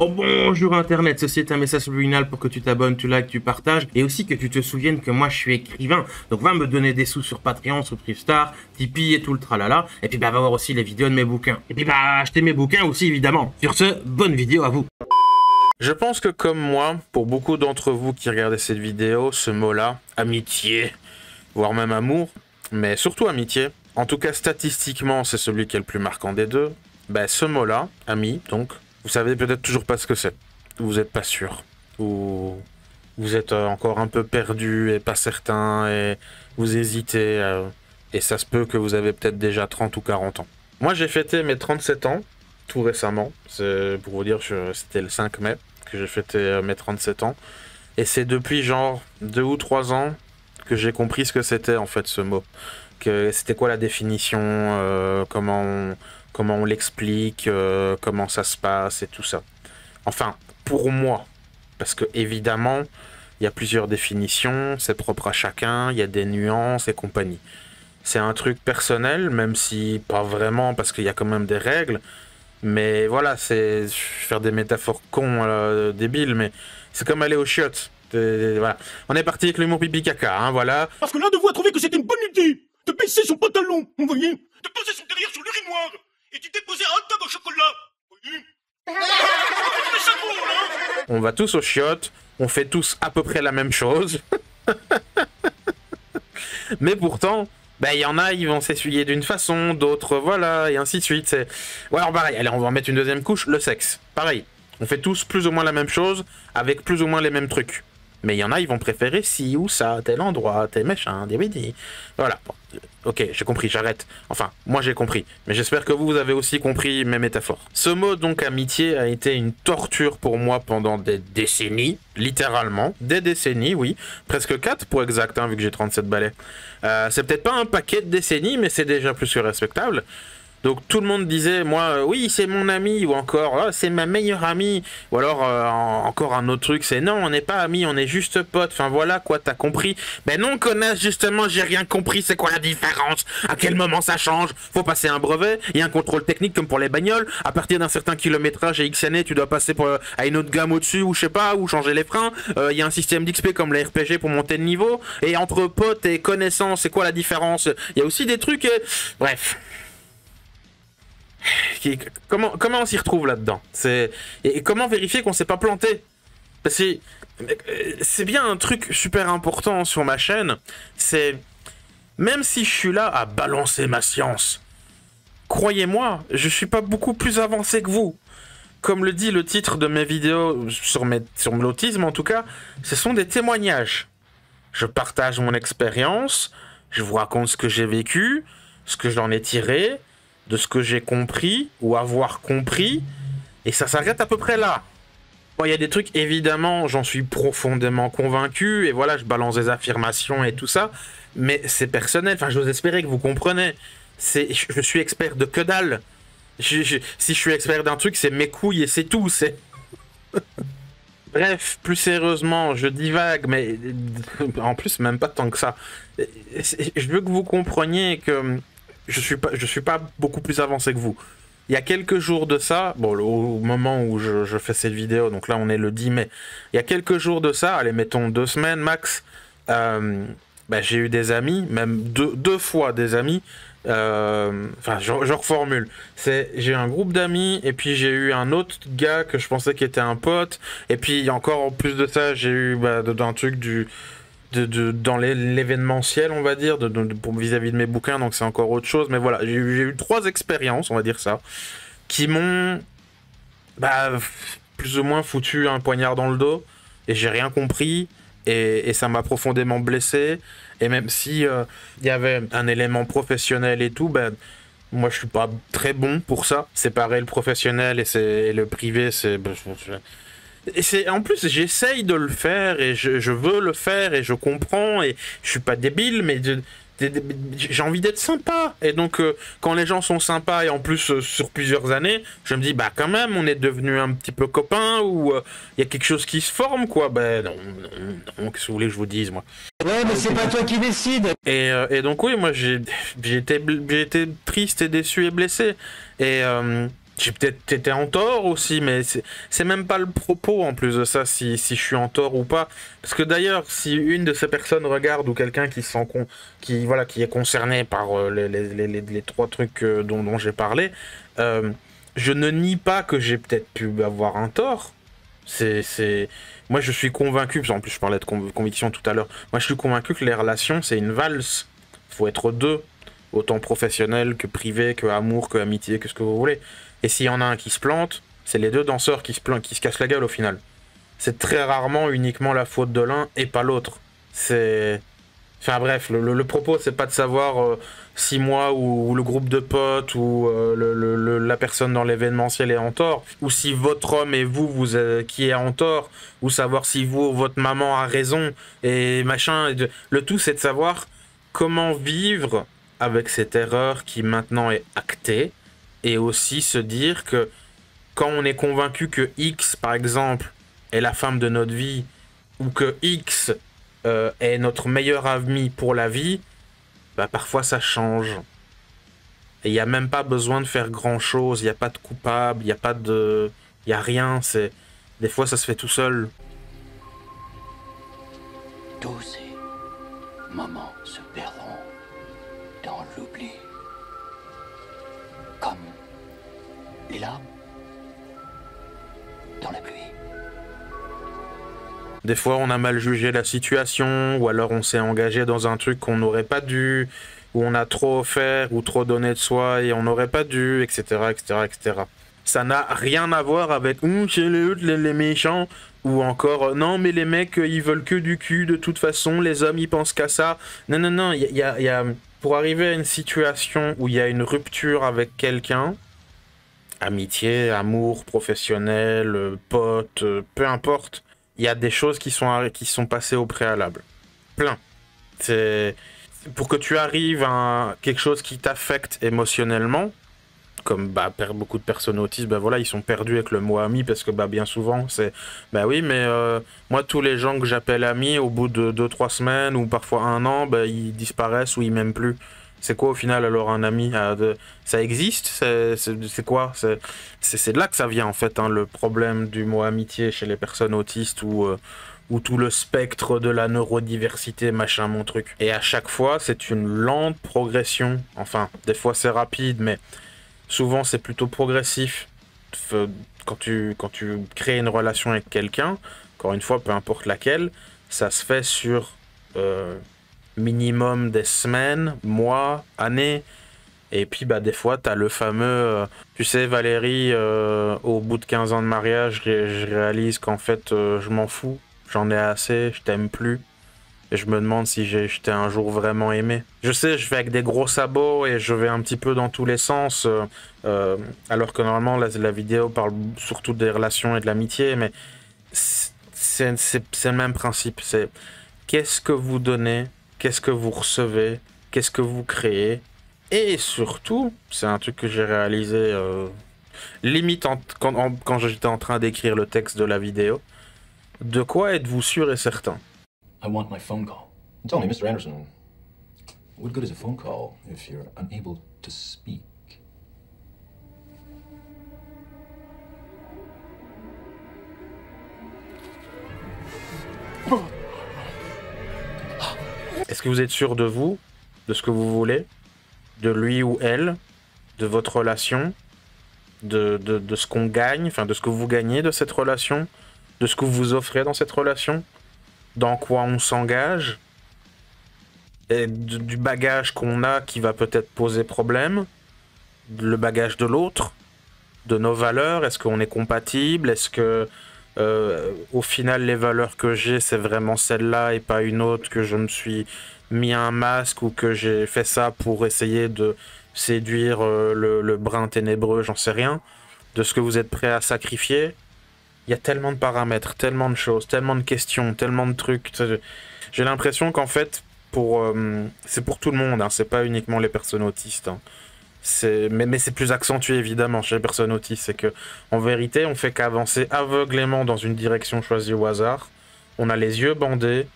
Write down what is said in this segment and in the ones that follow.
Oh bonjour internet, ceci est un message subliminal pour que tu t'abonnes, tu likes, tu partages et aussi que tu te souviennes que moi je suis écrivain. Donc va me donner des sous sur Patreon, sur Privstar, Tipeee et tout le tralala. Et puis bah va voir aussi les vidéos de mes bouquins. Et puis bah acheter mes bouquins aussi évidemment. Sur ce, bonne vidéo à vous. Je pense que comme moi, pour beaucoup d'entre vous qui regardez cette vidéo, ce mot-là, amitié, voire même amour, mais surtout amitié, en tout cas statistiquement c'est celui qui est le plus marquant des deux, ben ce mot-là, ami, donc, vous savez peut-être toujours pas ce que c'est, vous n'êtes pas sûr, ou vous êtes encore un peu perdu et pas certain, et vous hésitez, et ça se peut que vous avez peut-être déjà 30 ou 40 ans. Moi j'ai fêté mes 37 ans, tout récemment, c'est pour vous dire, c'était le 5 mai que j'ai fêté mes 37 ans, et c'est depuis genre 2 ou 3 ans que j'ai compris ce que c'était en fait ce mot, que c'était quoi la définition, comment on l'explique, comment ça se passe et tout ça. Enfin, pour moi, parce que évidemment, il y a plusieurs définitions, c'est propre à chacun, il y a des nuances et compagnie. C'est un truc personnel, même si pas vraiment, parce qu'il y a quand même des règles. Mais voilà, c'est faire des métaphores cons, débiles, mais c'est comme aller aux chiottes. Voilà. On est parti avec l'humour pipi caca, hein, voilà. Parce que l'un de vous a trouvé que c'était une bonne idée de baisser son pantalon, vous voyez, de poser son derrière sur l'urinoir et d'y déposer un tube au chocolat, vous voyez. Mais ça court, hein. On va tous aux chiottes, on fait tous à peu près la même chose. Mais pourtant, ben, il y en a, ils vont s'essuyer d'une façon, d'autres, voilà, et ainsi de suite. Ouais, alors pareil, allez, on va en mettre une deuxième couche, le sexe. Pareil, on fait tous plus ou moins la même chose, avec plus ou moins les mêmes trucs. Mais il y en a, ils vont préférer ci ou ça, tel endroit, tel machin, des bidis. Voilà, bon, ok, j'ai compris, j'arrête. Enfin, moi j'ai compris, mais j'espère que vous avez aussi compris mes métaphores. Ce mot, donc, amitié, a été une torture pour moi pendant des décennies, littéralement. Des décennies, oui. Presque 4 pour exact, hein, vu que j'ai 37 balais. C'est peut-être pas un paquet de décennies, mais c'est déjà plus que respectable. Donc tout le monde disait, moi, oui, c'est mon ami, ou encore, oh, c'est ma meilleure amie, ou alors encore un autre truc, c'est non, on n'est pas amis, on est juste potes, enfin voilà, quoi, t'as compris. Ben non, connasse, justement, j'ai rien compris, c'est quoi la différence? À quel moment ça change? Faut passer un brevet, il y a un contrôle technique comme pour les bagnoles, à partir d'un certain kilométrage et X années, tu dois passer à une autre gamme au-dessus, ou je sais pas, ou changer les freins, il y a un système d'XP comme les RPG pour monter de niveau, et entre potes et connaissances, c'est quoi la différence? Il y a aussi des trucs, bref... Comment on s'y retrouve là-dedans? Et comment vérifier qu'on s'est pas planté? Parce que c'est bien un truc super important sur ma chaîne, c'est... Même si je suis là à balancer ma science, croyez-moi, je suis pas beaucoup plus avancé que vous. Comme le dit le titre de mes vidéos sur l'autisme en tout cas, ce sont des témoignages. Je partage mon expérience, je vous raconte ce que j'ai vécu, ce que j'en ai tiré, de ce que j'ai compris, ou avoir compris, et ça s'arrête à peu près là. Bon, il y a des trucs, évidemment, j'en suis profondément convaincu, et voilà, je balance des affirmations et tout ça, mais c'est personnel, enfin, j'ose espérer que vous comprenez. Je suis expert de que dalle. Si je suis expert d'un truc, c'est mes couilles et c'est tout, c'est... Bref, plus sérieusement, je divague, mais en plus, même pas tant que ça. Je veux que vous compreniez que... Je suis pas beaucoup plus avancé que vous. Il y a quelques jours de ça, bon, au moment où je fais cette vidéo, donc là on est le 10 mai, il y a quelques jours de ça, allez mettons 2 semaines max, bah, j'ai eu des amis, même deux fois des amis, enfin je reformule, j'ai eu un groupe d'amis, et puis j'ai eu un autre gars que je pensais qu'il était un pote, et puis encore en plus de ça, j'ai eu d'un truc dans l'événementiel, on va dire, pour vis-à-vis de mes bouquins, donc c'est encore autre chose, mais voilà, j'ai eu 3 expériences, on va dire ça, qui m'ont plus ou moins foutu un poignard dans le dos, et j'ai rien compris, et ça m'a profondément blessé, et même si il y avait un élément professionnel et tout, moi je suis pas très bon pour ça, séparer le professionnel et le privé, c'est... Et en plus, j'essaye de le faire, et je veux le faire, et je comprends, et je suis pas débile, mais j'ai envie d'être sympa. Et donc, quand les gens sont sympas, et en plus sur plusieurs années, je me dis, bah quand même, on est devenu un petit peu copains, ou il y a quelque chose qui se forme, quoi. Ben non, qu'est-ce que vous voulez que je vous dise, moi? Ouais, mais c'est pas toi qui décide. Et donc, oui, moi, j'ai été triste et déçu et blessé. Et j'ai peut-être été en tort aussi, mais c'est même pas le propos en plus de ça, si je suis en tort ou pas. Parce que d'ailleurs, si une de ces personnes regarde ou quelqu'un qui est concerné par les trois trucs dont j'ai parlé, je ne nie pas que j'ai peut-être pu avoir un tort. Moi, je suis convaincu, en plus je parlais de conviction tout à l'heure, moi je suis convaincu que les relations, c'est une valse. Il faut être deux, autant professionnel que privé, que amour, que amitié, que ce que vous voulez. Et s'il y en a un qui se plante, c'est les deux danseurs qui se cassent la gueule au final. C'est très rarement uniquement la faute de l'un et pas l'autre. Enfin bref, le propos, c'est pas de savoir si moi ou le groupe de potes ou la personne dans l'événementiel est en tort, ou si votre homme et vous qui est en tort, ou savoir si votre maman a raison, et machin. Le tout, c'est de savoir comment vivre avec cette erreur qui maintenant est actée, et aussi se dire que quand on est convaincu que X, par exemple, est la femme de notre vie, ou que X est notre meilleur ami pour la vie, bah parfois ça change. Et il n'y a même pas besoin de faire grand chose, il n'y a pas de coupable, il n'y a rien, des fois ça se fait tout seul. Tous ces moments se perdront dans l'oubli. Comme les larmes dans la pluie. Des fois, on a mal jugé la situation, ou alors on s'est engagé dans un truc qu'on n'aurait pas dû, ou on a trop offert, ou trop donné de soi, et on n'aurait pas dû, etc., etc., etc. Ça n'a rien à voir avec « chez les méchants », ou encore « non, mais les mecs, ils veulent que du cul, de toute façon, les hommes, ils pensent qu'à ça ». Non, non, non, pour arriver à une situation où il y a une rupture avec quelqu'un, amitié, amour, professionnel, pote, peu importe, il y a des choses qui sont passées au préalable. Plein. C'est pour que tu arrives à quelque chose qui t'affecte émotionnellement, comme beaucoup de personnes autistes, voilà, ils sont perdus avec le mot ami parce que bien souvent c'est oui, mais moi tous les gens que j'appelle amis au bout de 2-3 semaines ou parfois un an, ils disparaissent ou ils m'aiment plus. C'est quoi au final alors un ami? Ça existe? C'est quoi? C'est de là que ça vient en fait, hein, le problème du mot amitié chez les personnes autistes ou tout le spectre de la neurodiversité, machin, mon truc. Et à chaque fois, c'est une lente progression. Enfin, des fois c'est rapide, mais souvent c'est plutôt progressif. Quand tu crées une relation avec quelqu'un, encore une fois, peu importe laquelle, ça se fait sur minimum des semaines, mois, années. Et puis des fois t'as le fameux tu sais Valérie, au bout de 15 ans de mariage, je réalise qu'en fait je m'en fous, j'en ai assez, je t'aime plus. Et je me demande si je t'ai un jour vraiment aimé. Je sais, je vais avec des gros sabots et je vais un petit peu dans tous les sens, alors que normalement la vidéo parle surtout des relations et de l'amitié, mais c'est le même principe. C'est qu'est-ce que vous donnez, qu'est-ce que vous recevez, qu'est-ce que vous créez. Et surtout, c'est un truc que j'ai réalisé limite quand j'étais en train d'écrire le texte de la vidéo. De quoi êtes-vous sûr et certain? I want my phone call. Tell me, Mr. Anderson, what good is a phone call if you're unable to speak? Est-ce que vous êtes sûr de vous, de ce que vous voulez, de lui ou elle, de votre relation, de ce qu'on gagne, enfin de ce que vous gagnez de cette relation, de ce que vous offrez dans cette relation, dans quoi on s'engage, et du bagage qu'on a qui va peut-être poser problème, le bagage de l'autre, de nos valeurs, est-ce qu'on est compatible, est-ce que au final les valeurs que j'ai c'est vraiment celle-là et pas une autre, que je me suis mis un masque ou que j'ai fait ça pour essayer de séduire le brin ténébreux, j'en sais rien, de ce que vous êtes prêt à sacrifier. Il y a tellement de paramètres, tellement de choses, tellement de questions, tellement de trucs. J'ai l'impression qu'en fait, c'est pour tout le monde, hein, c'est pas uniquement les personnes autistes. Hein. Mais c'est plus accentué évidemment chez les personnes autistes. C'est que, en vérité, on fait qu'avancer aveuglément dans une direction choisie au hasard. On a les yeux bandés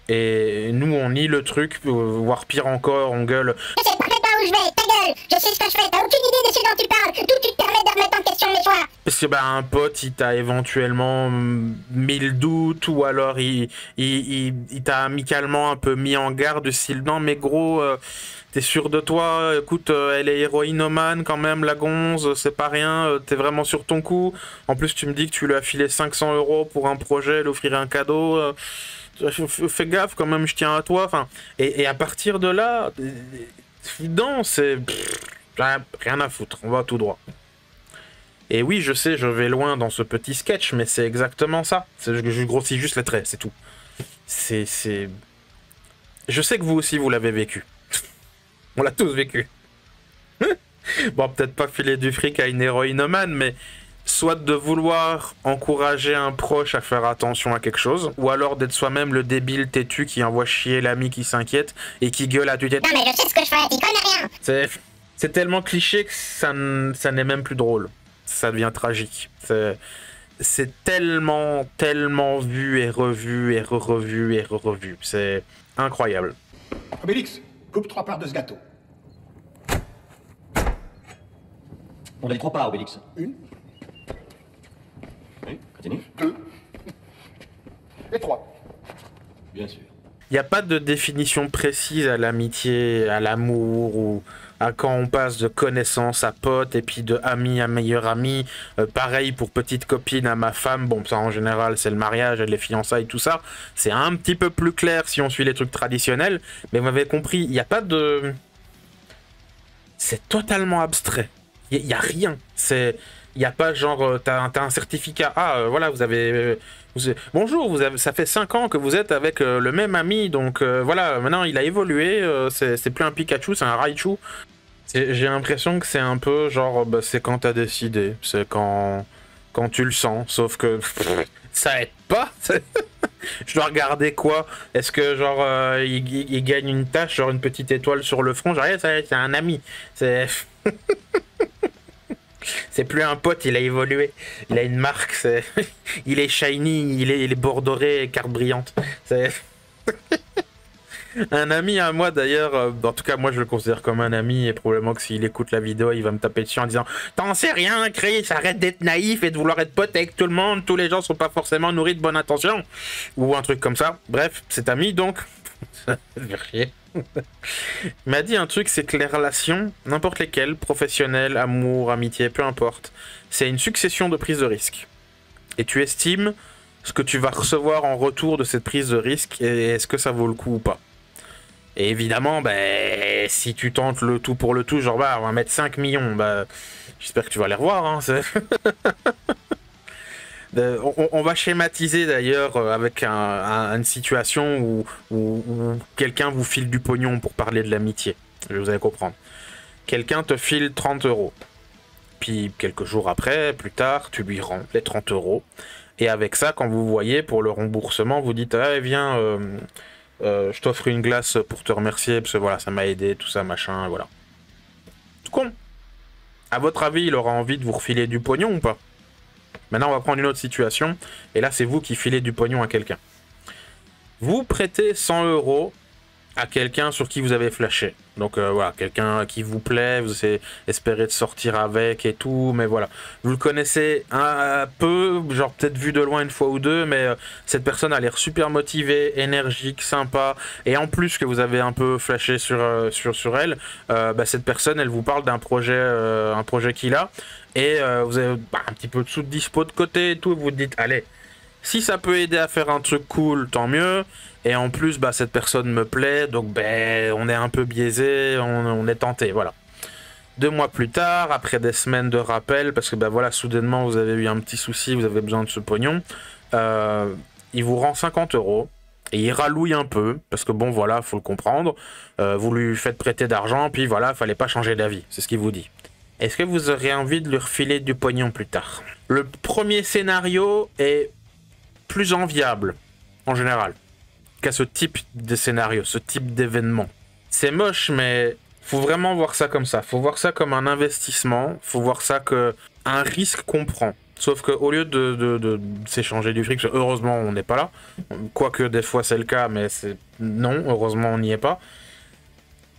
et nous on nie le truc, voire pire encore, on gueule. Je sais parfaitement où je vais, ta gueule, je sais ce que je fais, t'as aucune idée de ce dont tu parles, d'où tu te permets de remettre en question. toi. Parce que bah, un pote, il t'a éventuellement mis le doute, ou alors il t'a amicalement un peu mis en garde du style non mais gros, t'es sûr de toi, écoute, elle est héroïnomane quand même, la gonze, c'est pas rien, t'es vraiment sur ton coup. En plus tu me dis que tu lui as filé 500 € pour un projet, lui offrir un cadeau, fais gaffe quand même, je tiens à toi. Enfin, et à partir de là, non, c'est rien à foutre, on va tout droit. Et oui, je sais, je vais loin dans ce petit sketch, mais c'est exactement ça. Je grossis juste les traits, c'est tout. Je sais que vous aussi, vous l'avez vécu. On l'a tous vécu. Bon, peut-être pas filer du fric à une héroïnomane, mais soit de vouloir encourager un proche à faire attention à quelque chose, ou alors d'être soi-même le débile têtu qui envoie chier l'ami qui s'inquiète et qui gueule à tue-tête. Non mais je sais ce que je fais, il connaît rien. C'est tellement cliché que ça n'est même plus drôle. Ça devient tragique. C'est tellement vu et revu et revu et revu. C'est incroyable. Obélix, coupe 3 parts de ce gâteau. On a dit 3 parts, Obélix. 1, Oui, continue. 2 et 3. Bien sûr. Il n'y a pas de définition précise à l'amitié, à l'amour, ou à quand on passe de connaissance à pote, et puis de ami à meilleur ami. Pareil pour petite copine à ma femme. Bon, ça en général, c'est le mariage, les fiançailles, tout ça. C'est un petit peu plus clair si on suit les trucs traditionnels. Mais vous m'avez compris, il n'y a pas de... C'est totalement abstrait. Il n'y a rien. Il n'y a pas genre, t'as un certificat. Ah, voilà, vous avez... bonjour, ça fait 5 ans que vous êtes avec le même ami, donc voilà, maintenant il a évolué, c'est plus un Pikachu, c'est un Raichu. J'ai l'impression que c'est un peu genre, bah, c'est quand t'as décidé, c'est quand tu le sens, sauf que ça aide pas. Je dois regarder quoi? Est-ce que genre il gagne une tâche, genre une petite étoile sur le front? Genre, c'est un ami. C'est plus un pote, il a évolué. Il a une marque, il est shiny, il est bordoré et carte brillante. Un ami à moi d'ailleurs, en tout cas moi je le considère comme un ami, et probablement que s'il écoute la vidéo il va me taper dessus en disant t'en sais rien Chris, arrête d'être naïf et de vouloir être pote avec tout le monde, tous les gens sont pas forcément nourris de bonne intention, ou un truc comme ça. Bref, cet ami donc il m'a dit un truc, c'est que les relations, n'importe lesquelles, professionnelles, amour, amitié, peu importe, c'est une succession de prises de risques. Et tu estimes ce que tu vas recevoir en retour de cette prise de risque, et est-ce que ça vaut le coup ou pas. Et évidemment, ben, si tu tentes le tout pour le tout, genre bah, on va mettre 5 millions, bah, j'espère que tu vas les revoir. Hein, on va schématiser d'ailleurs avec une situation où quelqu'un vous file du pognon pour parler de l'amitié. Vous allez comprendre. Quelqu'un te file 30 €. Puis quelques jours après, plus tard, tu lui rends les 30 €. Et avec ça, quand vous voyez pour le remboursement, vous dites ah, viens, je t'offre une glace pour te remercier, parce que voilà, ça m'a aidé, tout ça, machin, voilà. Tout con. À votre avis, il aura envie de vous refiler du pognon ou pas? Maintenant, on va prendre une autre situation, et là, c'est vous qui filez du pognon à quelqu'un. Vous prêtez 100 € à quelqu'un sur qui vous avez flashé. Donc voilà, quelqu'un qui vous plaît, vous espérez de sortir avec et tout, mais voilà. Vous le connaissez un peu, genre peut-être vu de loin une fois ou deux, mais cette personne a l'air super motivée, énergique, sympa, et en plus que vous avez un peu flashé sur elle, bah, cette personne, elle vous parle d'un projet qu'il a, et vous avez un petit peu de sous de dispo de côté et tout, et vous dites, allez, si ça peut aider à faire un truc cool, tant mieux. Et en plus, bah, cette personne me plaît, donc ben, on est un peu biaisé, on est tenté, voilà. 2 mois plus tard, après des semaines de rappel, parce que ben, voilà, soudainement vous avez eu un petit souci, vous avez besoin de ce pognon, il vous rend 50 €, et il ralouille un peu, parce que bon voilà, faut le comprendre, vous lui faites prêter d'argent, puis voilà, fallait pas changer d'avis, c'est ce qu'il vous dit. Est-ce que vous aurez envie de lui refiler du pognon plus tard? Le premier scénario est plus enviable, en général, qu'à ce type de scénario, ce type d'événement. C'est moche, mais faut vraiment voir ça comme ça. Faut voir ça comme un investissement, faut voir ça comme un risque qu'on prend. Sauf qu'au lieu de s'échanger du fric, heureusement on n'est pas là, quoique des fois c'est le cas, mais non, heureusement on n'y est pas.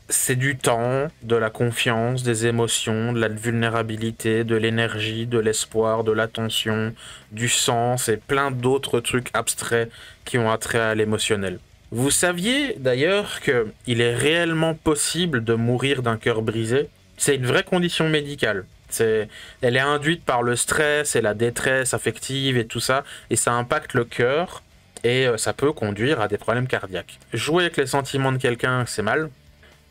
c'est du temps, de la confiance, des émotions, de la vulnérabilité, de l'énergie, de l'espoir, de l'attention, du sens et plein d'autres trucs abstraits qui ont attrait à l'émotionnel. Vous saviez d'ailleurs qu'il est réellement possible de mourir d'un cœur brisé? C'est une vraie condition médicale. Elle est induite par le stress et la détresse affective et tout ça, et ça impacte le cœur, et ça peut conduire à des problèmes cardiaques. Jouer avec les sentiments de quelqu'un, c'est mal,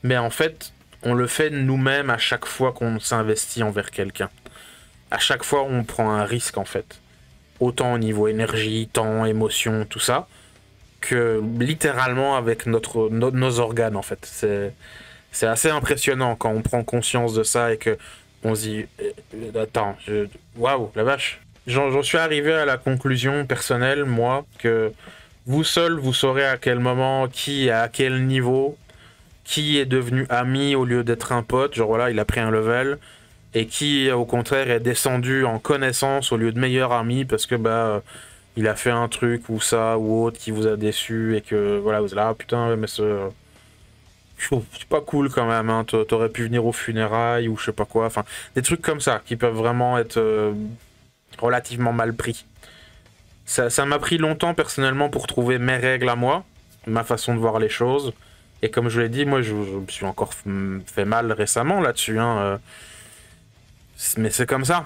mais en fait, on le fait nous-mêmes à chaque fois qu'on s'investit envers quelqu'un. À chaque fois, on prend un risque, en fait. Autant au niveau énergie, temps, émotion, tout ça, que littéralement avec nos organes, en fait. C'est assez impressionnant quand on prend conscience de ça et que on se dit, attends, waouh, la vache. J'en suis arrivé à la conclusion personnelle, moi, que vous seul, vous saurez à quel moment, qui est à quel niveau, qui est devenu ami au lieu d'être un pote, genre voilà, il a pris un level, et qui, au contraire, est descendu en connaissance au lieu de meilleur ami parce que, bah, il a fait un truc ou ça ou autre qui vous a déçu et que, voilà, vous êtes là, ah, putain, mais c'est pas cool quand même, hein. T'aurais pu venir aux funérailles ou je sais pas quoi, enfin, des trucs comme ça qui peuvent vraiment être relativement mal pris. Ça m'a pris longtemps personnellement pour trouver mes règles à moi, ma façon de voir les choses, et comme je l'ai dit, moi je me suis encore fait mal récemment là-dessus, hein, mais c'est comme ça,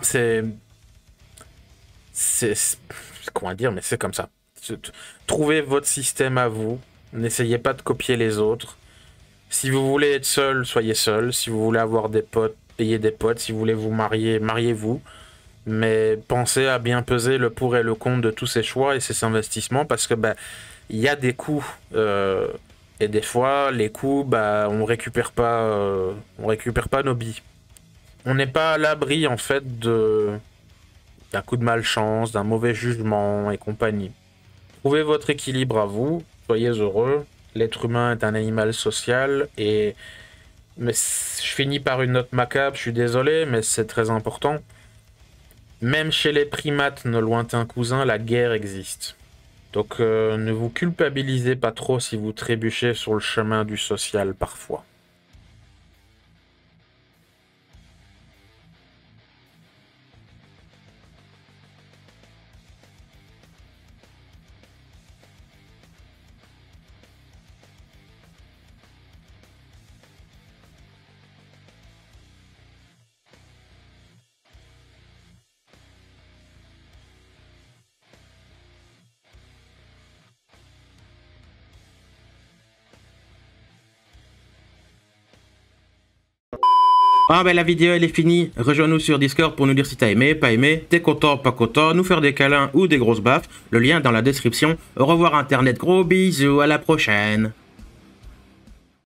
comment dire, mais c'est comme ça. Trouvez votre système à vous, n'essayez pas de copier les autres. Si vous voulez être seul, soyez seul. Si vous voulez avoir des potes, ayez des potes. Si vous voulez vous marier, mariez-vous. Mais pensez à bien peser le pour et le contre de tous ces choix et ces investissements parce que bah, y a des coûts. Et des fois, les coûts, bah, on récupère pas nos billes. On n'est pas à l'abri en fait d'un coup de malchance, d'un mauvais jugement et compagnie. Trouvez votre équilibre à vous. Soyez heureux. L'être humain est un animal social mais je finis par une note macabre, je suis désolé, mais c'est très important. Même chez les primates, nos lointains cousins, la guerre existe. Donc ne vous culpabilisez pas trop si vous trébuchez sur le chemin du social parfois. Ah ben la vidéo elle est finie, rejoins-nous sur Discord pour nous dire si t'as aimé, pas aimé, t'es content, pas content, nous faire des câlins ou des grosses baffes, le lien est dans la description. Au revoir internet, gros bisous, à la prochaine.